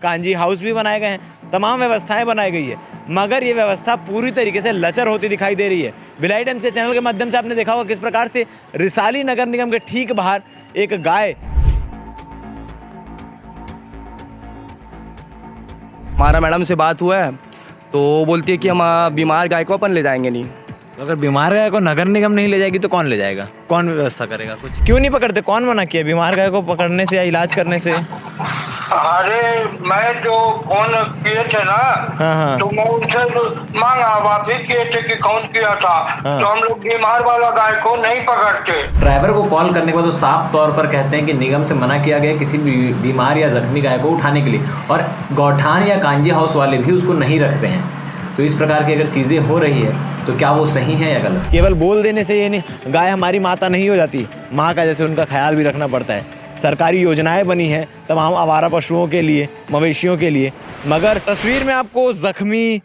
Kanji house भी बनाए गए हैं, तमाम व्यवस्थाएं बनाई गई है, मगर ये व्यवस्था पूरी तरीके से लचर होती दिखाई दे रही है। भिलाई टाइम्स के चैनल के माध्यम से आपने देखा होगा किस प्रकार से रिसाली नगर निगम के ठीक बाहर एक गाय, हमारा मैडम से बात हुआ है तो बोलती है कि हम बीमार गाय को अपन ले जाएंगे नहीं। अगर बीमार गाय को नगर निगम नहीं ले जाएगी तो कौन ले जाएगा, कौन व्यवस्था करेगा? कुछ क्यों नहीं पकड़ते? कौन मना किया बीमार गाय को पकड़ने से या इलाज करने से? अरे मैं जो फोन किए थे ना, हाँ। तो मैं उनसे मांगा, आप ही किए थे कि कौन किया था? हाँ। तो हम लोग बीमार वाला गाय को नहीं पकड़ते। ड्राइवर को कॉल करने के बाद वो साफ तौर पर कहते हैं कि निगम से मना किया गया किसी भी बीमार या जख्मी गाय को उठाने के लिए, और गौठान या कांजी हाउस वाले भी उसको नहीं रखते हैं। तो इस प्रकार की अगर चीज़ें हो रही है तो क्या वो सही है या गलत? केवल बोल देने से ये नहीं, गाय हमारी माता नहीं हो जाती, माँ का जैसे उनका ख्याल भी रखना पड़ता है। सरकारी योजनाएं बनी हैं तमाम आवारा पशुओं के लिए, मवेशियों के लिए, मगर तस्वीर में आपको जख्मी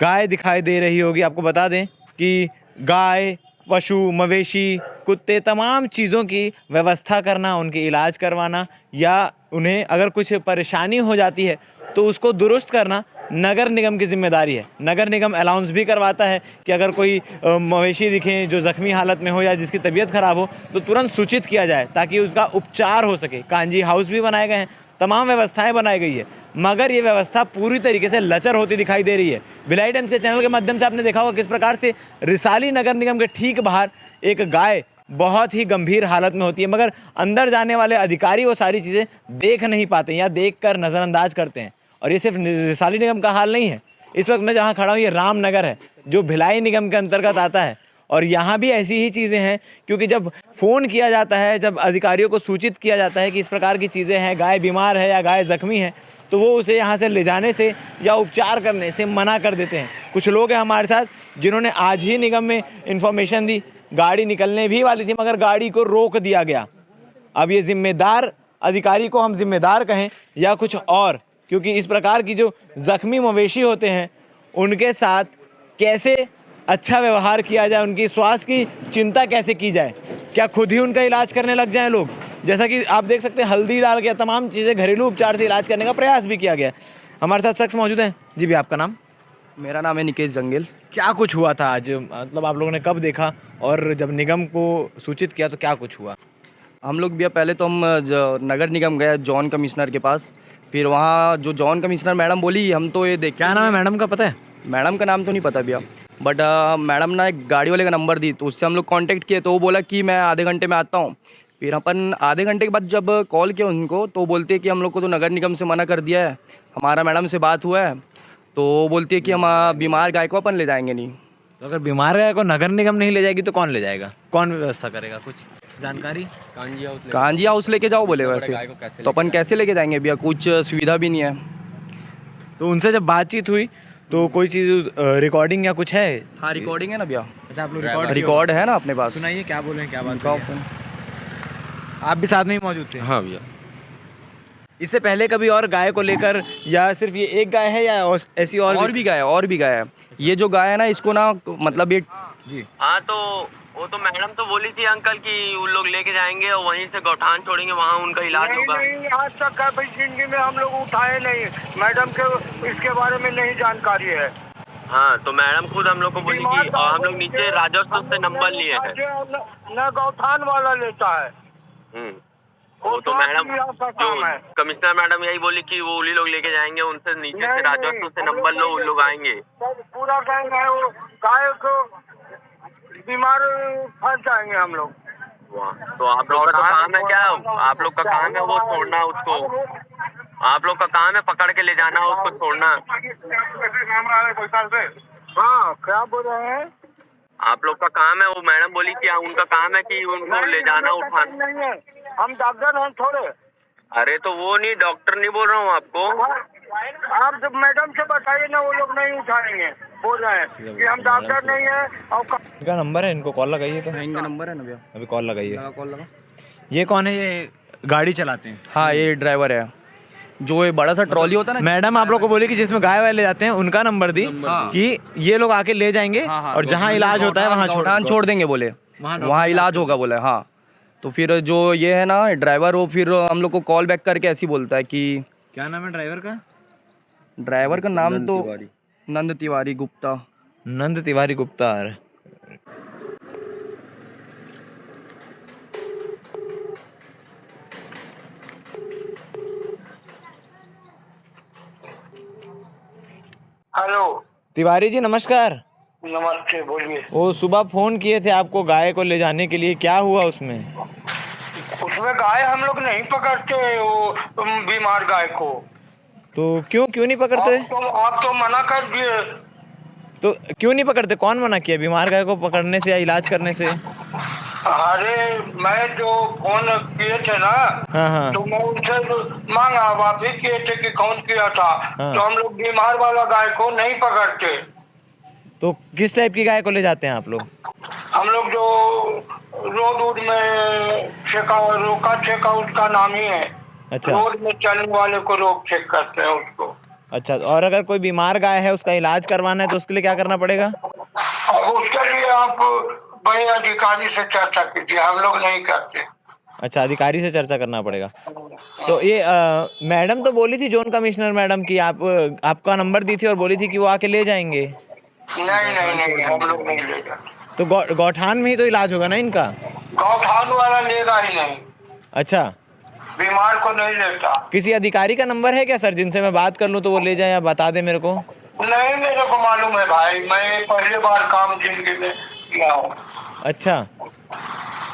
गाय दिखाई दे रही होगी। आपको बता दें कि गाय, पशु, मवेशी, कुत्ते, तमाम चीज़ों की व्यवस्था करना, उनके इलाज करवाना या उन्हें अगर कुछ परेशानी हो जाती है तो उसको दुरुस्त करना नगर निगम की जिम्मेदारी है। नगर निगम अलाउंस भी करवाता है कि अगर कोई मवेशी दिखें जो ज़ख्मी हालत में हो या जिसकी तबीयत ख़राब हो तो तुरंत सूचित किया जाए ताकि उसका उपचार हो सके। कांजी हाउस भी बनाए गए हैं, तमाम व्यवस्थाएं बनाई गई है, मगर ये व्यवस्था पूरी तरीके से लचर होती दिखाई दे रही है। भिलाई टाइम्स के चैनल के माध्यम से आपने देखा होगा किस प्रकार से रिसाली नगर निगम के ठीक बाहर एक गाय बहुत ही गंभीर हालत में होती है, मगर अंदर जाने वाले अधिकारी वो सारी चीज़ें देख नहीं पाते या देख कर नज़रअंदाज करते हैं। और ये सिर्फ रिसाली निगम का हाल नहीं है। इस वक्त मैं जहाँ खड़ा हूँ ये रामनगर है जो भिलाई निगम के अंतर्गत आता है, और यहाँ भी ऐसी ही चीज़ें हैं, क्योंकि जब फ़ोन किया जाता है, जब अधिकारियों को सूचित किया जाता है कि इस प्रकार की चीज़ें हैं, गाय बीमार है या गाय ज़ख्मी है, तो वो उसे यहाँ से ले जाने से या उपचार करने से मना कर देते हैं। कुछ लोग हैं हमारे साथ जिन्होंने आज ही निगम में इन्फॉर्मेशन दी, गाड़ी निकलने भी वाली थी मगर गाड़ी को रोक दिया गया। अब ये जिम्मेदार अधिकारी को हम जिम्मेदार कहें या कुछ और, क्योंकि इस प्रकार की जो ज़ख्मी मवेशी होते हैं उनके साथ कैसे अच्छा व्यवहार किया जाए, उनकी स्वास्थ्य की चिंता कैसे की जाए, क्या खुद ही उनका इलाज करने लग जाएं लोग? जैसा कि आप देख सकते हैं हल्दी डाल के तमाम चीज़ें घरेलू उपचार से इलाज करने का प्रयास भी किया गया। हमारे साथ शख्स मौजूद हैं। जी भी, आपका नाम? मेरा नाम है निकेश जंगेल। क्या कुछ हुआ था आज, मतलब आप लोगों ने कब देखा और जब निगम को सूचित किया तो क्या कुछ हुआ? हम लोग भैया पहले तो हम नगर निगम गए जॉन कमिश्नर के पास, फिर वहाँ जो जॉन कमिश्नर मैडम बोली हम तो ये देख। क्या नाम है मैडम का, पता है? मैडम का नाम तो नहीं पता भैया, बट मैडम ने एक गाड़ी वाले का नंबर दी तो उससे हम लोग कांटेक्ट किए तो वो बोला कि मैं आधे घंटे में आता हूँ। फिर अपन आधे घंटे के बाद जब कॉल किया उनको तो बोलते हैं कि हम लोग को तो नगर निगम से मना कर दिया है। हमारा मैडम से बात हुआ है तो बोलती है कि हम बीमार गाय को अपन ले जाएंगे नहीं। तो अगर बीमार गाय को नगर निगम नहीं ले जाएगी तो कौन ले जाएगा, कौन व्यवस्था करेगा? कुछ जानकारी? कांजी हाउस लेके जाओ बोले, वैसे तो अपन कैसे लेके जाएंगे भैया, कुछ सुविधा भी नहीं है। तो उनसे जब बातचीत हुई तो कोई चीज़ रिकॉर्डिंग या कुछ है? हाँ रिकॉर्डिंग है ना भैया। अच्छा, आप लोग रिकॉर्ड है ना अपने पास। सुनाइए क्या बोल रहे हैं, क्या बात हुई है? आप भी साथ में ही मौजूद थे? हाँ भैया। इससे पहले कभी और गाय को लेकर, या सिर्फ ये एक गाय है या ऐसी और भी गाय है? ये जो गाय है ना इसको ना मतलब ये जी हाँ, तो वो तो मैडम तो बोली थी अंकल कि उन लोग लेके जाएंगे और वहीं से गौठान छोड़ेंगे, वहाँ उनका इलाज होगा। नहीं, आज तक का जिंदगी में हम लोग उठाए नहीं, मैडम के इसके बारे में नहीं जानकारी है। हाँ, तो मैडम खुद हम लोग को बोली कि, और हम लोग नीचे राजस्व से नंबर लिए हैं। न गौठान वाला लेता है, वो तो मैडम जो कमिश्नर मैडम यही बोली कि वो उन्हीं लोग लेके जाएंगे, उनसे नीचे से राजस्व से नंबर लो, उन लोग आएंगे। पूरा गैंग है, वो गाय को बीमार फंस जाएंगे हम लोग। तो आप लोग का तो काम है क्या? आप लोग का काम है वो छोड़ना उसको, आप लोग का काम है पकड़ के ले जाना उसको छोड़ना। हाँ, क्या बोल रहे हैं? आप लोग का काम है, वो मैडम बोली कि उनका काम है कि उनको ले जाना उठाना। नहीं है, हम डॉक्टर हैं थोड़े। अरे तो वो नहीं, डॉक्टर नहीं बोल रहा हूँ आपको। आप जब मैडम से बताइए ना, वो लोग नहीं उठाएंगे, बोल रहे हैं कि हम डॉक्टर नहीं है। और इनका नंबर है, इनको कॉल लगाइए। तो इनका नंबर है ना भैया, अभी कॉल लगाइए। कॉल लगा। ये कौन है? ये गाड़ी चलाते हैं? हाँ, ये ड्राइवर है, जो ये बड़ा सा ट्रॉली होता है ना। मैडम आप लोग को बोली कि जिसमें गाय वाले जाते हैं उनका नंबर दी कि ये लोग आके ले जाएंगे और जहाँ इलाज होता है वहाँ छोड़ देंगे बोले, वहाँ इलाज होगा बोले। हाँ, तो फिर जो ये है ना ड्राइवर, वो फिर हम लोग को कॉल बैक करके ऐसे ही बोलता है कि क्या नाम है ड्राइवर का? ड्राइवर का नाम तो नंद तिवारी गुप्ता। नंद तिवारी गुप्ता। हेलो। तिवारी जी नमस्कार। नमस्ते, बोलिए। वो सुबह फोन किए थे आपको गाय को ले जाने के लिए, क्या हुआ उसमें? उसमें गाय हम लोग नहीं पकड़ते, वो बीमार गाय को। तो क्यों नहीं पकड़ते? आप तो मना कर दिए। तो क्यों नहीं पकड़ते? कौन मना किया बीमार गाय को पकड़ने से या इलाज करने से? अरे मैं जो फोन किए थे ना, हाँ। तो मैं उनसे मांगा, आप ही किए थे कि कौन किया था। हाँ। तो हम लोग बीमार वाला गाय को नहीं पकड़ते। तो किस टाइप की गाय को ले जाते हैं आप लोग? हम लोग जो रोड में रोका छेका उसका नाम ही है। अच्छा। रोड में चलने वाले को रोक चेक करते हैं उसको। अच्छा, और अगर कोई बीमार गाय है उसका इलाज करवाना है तो उसके लिए क्या करना पड़ेगा? अब उसके लिए आप बड़े अधिकारी से चर्चा कीजिए, हम लोग नहीं करते। अच्छा, अधिकारी से चर्चा करना पड़ेगा। तो ये मैडम तो बोली थी, जोन कमिश्नर मैडम की आपका नंबर दी थी और बोली थी कि वो आके ले जाएंगे। नहीं, हम लोग नहीं ले जाते। तो गौठान में ही तो इलाज होगा ना इनका? गौठान वाला लेगा ही नहीं। अच्छा, बीमार को नहीं लेता। किसी अधिकारी का नंबर है क्या सर, जिनसे मैं बात कर लूँ तो वो ले जाए या बता दे मेरे को? नहीं, मेरे को मालूम है भाई, मैं पहली बार काम जिंदगी में किया हूँ। अच्छा,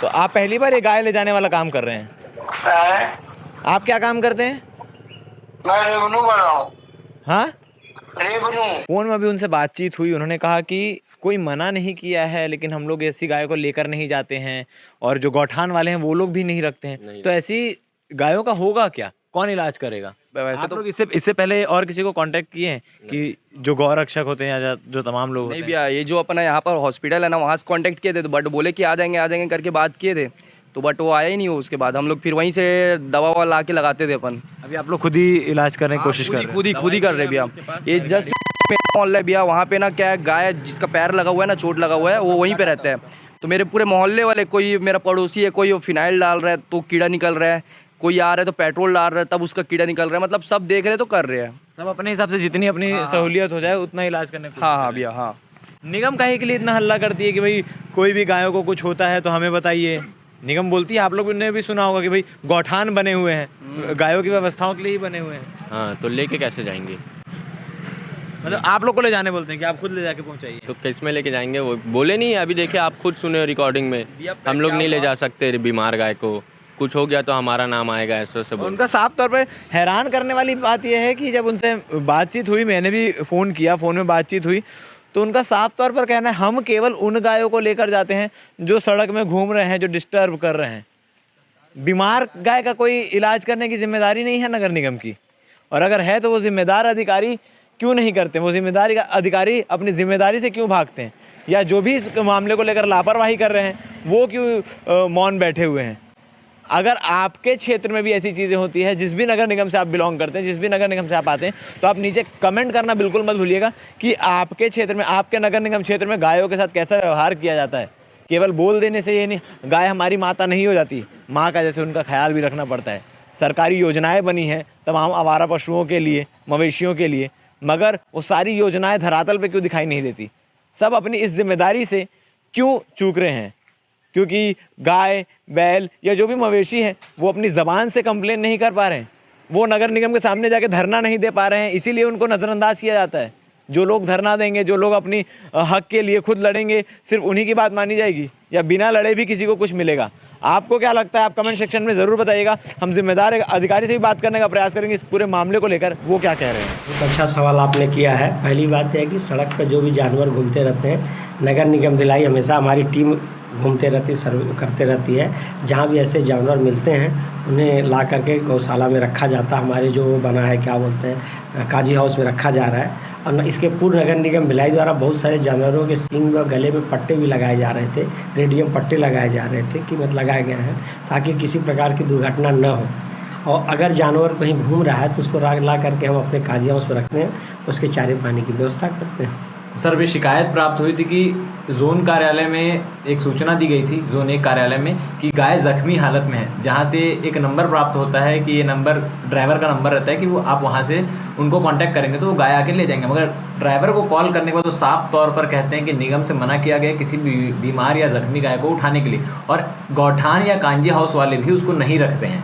तो आप पहली बार ये गाय ले जाने वाला काम कर रहे हैं? आप क्या काम करते हैं? मैं रेवन्यू वाला हूँ। हाँ, रेवन्यू। फोन में अभी उनसे बातचीत हुई, उन्होंने कहा कि कोई मना नहीं किया है, लेकिन हम लोग ऐसी गायों को लेकर नहीं जाते हैं और जो गौठान वाले हैं वो लोग भी नहीं रखते हैं। तो ऐसी गायों का होगा क्या? कौन इलाज करेगा? वैसे आप तो लोग इससे पहले और किसी को कांटेक्ट किए हैं कि जो गौ रक्षक होते हैं या जो तमाम लोग नहीं होते हैं? भैया, ये जो अपना यहाँ पर हॉस्पिटल है ना, वहाँ से कांटेक्ट किए थे, तो बट बोले कि आ जाएंगे करके बात किए थे, तो बट वो आया ही नहीं। उसके बाद हम लोग फिर वहीं से दवा ववा ला के लगाते थे अपन। अभी आप लोग खुद ही इलाज करने की कोशिश कर रहे हैं? खुद ही कर रहे भैया। ये जस्ट मोहल्ला है भैया, वहाँ पे ना क्या है, गाय जिसका पैर लगा हुआ है ना, चोट लगा हुआ है, वो वहीं पे रहता है। तो मेरे पूरे मोहल्ले वाले, कोई मेरा पड़ोसी है, कोई फिनाइल डाल रहा है तो कीड़ा निकल रहा है, कोई आ रहा है तो पेट्रोल डाल रहा है तब उसका कीड़ा निकल रहा है। मतलब सब देख रहे हैं तो कर रहे हैं। सब अपने हिसाब से जितनी अपनी सहूलियत हो जाए उतना इलाज करने को। हाँ भैया, हाँ। निगम काहे के लिए इतना हल्ला करती है कि भाई कोई भी गायों को कुछ होता है तो हमें बताइए? निगम बोलती है, आप लोग ने भी सुना होगा कि भाई गौठान बने हुए हैं, गायों की व्यवस्थाओं के लिए ही बने हुए हैं। हाँ, तो लेके कैसे जाएंगे? मतलब आप लोग को ले जाने बोलते हैं कि आप खुद ले जाके पहुंचाइए? तो किस में लेके जाएंगे? वो बोले नहीं, अभी देखिए आप खुद सुने रिकॉर्डिंग में, हम लोग नहीं ले जा सकते बीमार गाय को, कुछ हो गया तो हमारा नाम आएगा, ऐसा सब। उनका साफ तौर पे हैरान करने वाली बात यह है कि जब उनसे बातचीत हुई, मैंने भी फ़ोन किया, फ़ोन में बातचीत हुई, तो उनका साफ तौर पर कहना है हम केवल उन गायों को लेकर जाते हैं जो सड़क में घूम रहे हैं, जो डिस्टर्ब कर रहे हैं। बीमार गाय का कोई इलाज करने की जिम्मेदारी नहीं है नगर निगम की, और अगर है तो वो जिम्मेदार अधिकारी क्यों नहीं करते? वो जिम्मेदारी अधिकारी अपनी जिम्मेदारी से क्यों भागते हैं? या जो भी इस मामले को लेकर लापरवाही कर रहे हैं वो क्यों मौन बैठे हुए हैं? अगर आपके क्षेत्र में भी ऐसी चीज़ें होती है, जिस भी नगर निगम से आप बिलोंग करते हैं, जिस भी नगर निगम से आप आते हैं, तो आप नीचे कमेंट करना बिल्कुल मत भूलिएगा कि आपके क्षेत्र में, आपके नगर निगम क्षेत्र में गायों के साथ कैसा व्यवहार किया जाता है। केवल बोल देने से ये नहीं, गाय हमारी माता नहीं हो जाती, माँ का जैसे उनका ख्याल भी रखना पड़ता है। सरकारी योजनाएँ बनी हैं तमाम आवारा पशुओं के लिए, मवेशियों के लिए, मगर वो सारी योजनाएँ धरातल पर क्यों दिखाई नहीं देती? सब अपनी इस जिम्मेदारी से क्यों चूक रहे हैं? क्योंकि गाय, बैल या जो भी मवेशी हैं वो अपनी ज़बान से कंप्लेन नहीं कर पा रहे हैं, वो नगर निगम के सामने जाके धरना नहीं दे पा रहे हैं, इसीलिए उनको नज़रअंदाज किया जाता है। जो लोग धरना देंगे, जो लोग अपनी हक के लिए खुद लड़ेंगे, सिर्फ उन्हीं की बात मानी जाएगी या बिना लड़े भी किसी को कुछ मिलेगा? आपको क्या लगता है? आप कमेंट सेक्शन में ज़रूर बताइएगा। हम जिम्मेदार अधिकारी से भी बात करने का प्रयास करेंगे इस पूरे मामले को लेकर, वो क्या कह रहे हैं। बहुत अच्छा सवाल आपने किया है। पहली बात यह है कि सड़क पर जो भी जानवर घूमते रहते हैं, नगर निगम भिलाई हमेशा हमारी टीम घूमते रहती, सर्वे करते रहती है। जहाँ भी ऐसे जानवर मिलते हैं उन्हें ला करके गौशाला में रखा जाता है। हमारे जो बना है, क्या बोलते हैं, काजी हाउस में रखा जा रहा है। और इसके पूर्व नगर निगम भिलाई द्वारा बहुत सारे जानवरों के सींग व गले में पट्टे भी लगाए जा रहे थे, रेडियम पट्टे लगाए जा रहे थे, कीमत लगाए गए हैं ताकि किसी प्रकार की दुर्घटना न हो। और अगर जानवर कहीं घूम रहा है तो उसको ला करके हम अपने काजी हाउस में रखते हैं, उसके चारे पानी की व्यवस्था करते हैं। सर भी शिकायत प्राप्त हुई थी कि जोन कार्यालय में एक सूचना दी गई थी, जोन 1 कार्यालय में, कि गाय जख्मी हालत में है, जहां से एक नंबर प्राप्त होता है कि ये नंबर ड्राइवर का नंबर रहता है कि वो आप वहां से उनको कांटेक्ट करेंगे तो वो गाय आके ले जाएंगे। मगर ड्राइवर को कॉल करने के बाद तो साफ तौर पर कहते हैं कि निगम से मना किया गया किसी भी बीमार या जख्मी गाय को उठाने के लिए, और गौठान या कांजी हाउस वाले भी उसको नहीं रखते हैं।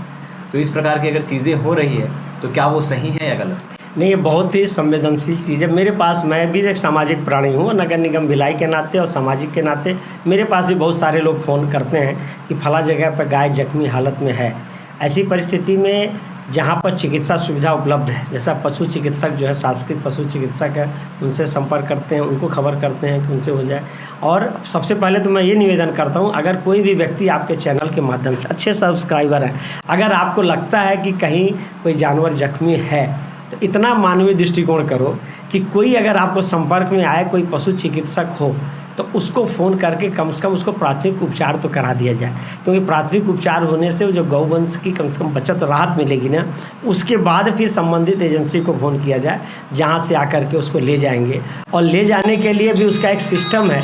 तो इस प्रकार की अगर चीज़ें हो रही है तो क्या वो सही है या गलत? नहीं, ये बहुत ही संवेदनशील चीज़ है। मेरे पास, मैं भी एक सामाजिक प्राणी हूँ, नगर निगम भिलाई के नाते और सामाजिक के नाते मेरे पास भी बहुत सारे लोग फ़ोन करते हैं कि फला जगह पर गाय जख्मी हालत में है। ऐसी परिस्थिति में जहाँ पर चिकित्सा सुविधा उपलब्ध है, जैसा पशु चिकित्सक जो है, शासकीय पशु चिकित्सक है, उनसे संपर्क करते हैं, उनको खबर करते हैं कि उनसे हो जाए। और सबसे पहले तो मैं ये निवेदन करता हूँ, अगर कोई भी व्यक्ति आपके चैनल के माध्यम से, अच्छे सब्सक्राइबर हैं, अगर आपको लगता है कि कहीं कोई जानवर जख्मी है तो इतना मानवीय दृष्टिकोण करो कि कोई अगर आपको संपर्क में आए, कोई पशु चिकित्सक हो, तो उसको फ़ोन करके कम से कम उसको प्राथमिक उपचार तो करा दिया जाए। क्योंकि प्राथमिक उपचार होने से जो गौवंश की कम से कम बचत, राहत मिलेगी ना, उसके बाद फिर संबंधित एजेंसी को फ़ोन किया जाए, जहाँ से आकर के उसको ले जाएंगे। और ले जाने के लिए भी उसका एक सिस्टम है।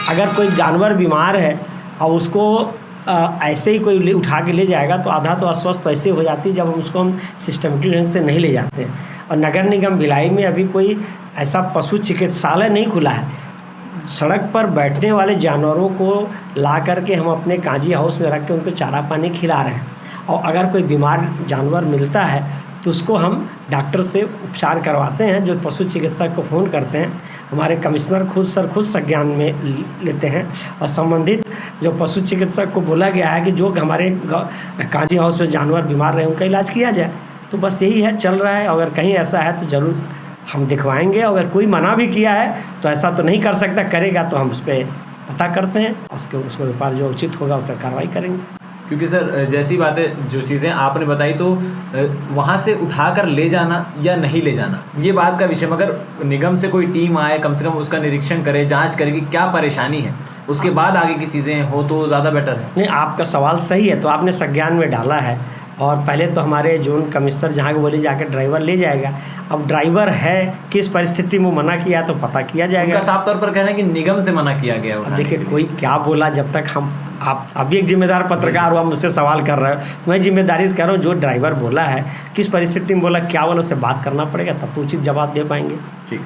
अगर कोई जानवर बीमार है और उसको ऐसे ही कोई उठा के ले जाएगा तो आधा तो अस्वस्थ वैसे हो जाती है जब हम उसको सिस्टमेटिक ढंग से नहीं ले जाते हैं। और नगर निगम भिलाई में अभी कोई ऐसा पशु चिकित्सालय नहीं खुला है। सड़क पर बैठने वाले जानवरों को ला करके हम अपने कांजी हाउस में रख के उनको चारा पानी खिला रहे हैं। और अगर कोई बीमार जानवर मिलता है तो उसको हम डॉक्टर से उपचार करवाते हैं, जो पशु चिकित्सक को फ़ोन करते हैं। हमारे कमिश्नर खुद संज्ञान में लेते हैं और संबंधित जो पशु चिकित्सक को बोला गया है कि जो हमारे कांजी हाउस में जानवर बीमार रहे उनका इलाज किया जाए। तो बस यही है, चल रहा है। अगर कहीं ऐसा है तो ज़रूर हम दिखवाएंगे। अगर कोई मना भी किया है तो ऐसा तो नहीं कर सकता, करेगा तो हम उस पर पता करते हैं, उसके ऊपर जो उचित होगा उस पर कार्रवाई करेंगे। क्योंकि सर जैसी बातें, जो चीज़ें आपने बताई, तो वहाँ से उठाकर ले जाना या नहीं ले जाना, ये बात का विषय। मगर निगम से कोई टीम आए, कम से कम उसका निरीक्षण करे, जांच करे कि क्या परेशानी है, उसके बाद आगे की चीज़ें हो तो ज़्यादा बेटर है। नहीं, आपका सवाल सही है। तो आपने संज्ञान में डाला है, और पहले तो हमारे जोन कमिश्नर जहाँ बोले जाकर ड्राइवर ले जाएगा। अब ड्राइवर है, किस परिस्थिति में मना किया तो पता किया जाएगा। उनका साफ तौर पर कहना है कि निगम से मना किया गया। अब देखिए कोई क्या बोला, जब तक आप अभी एक जिम्मेदार पत्रकार हो, आप मुझसे सवाल कर रहे हो, मैं जिम्मेदारी से कह रहा हूँ, जो ड्राइवर बोला है, किस परिस्थिति में बोला, क्या बोला, उससे बात करना पड़ेगा, तब तो उचित जवाब दे पाएंगे। ठीक।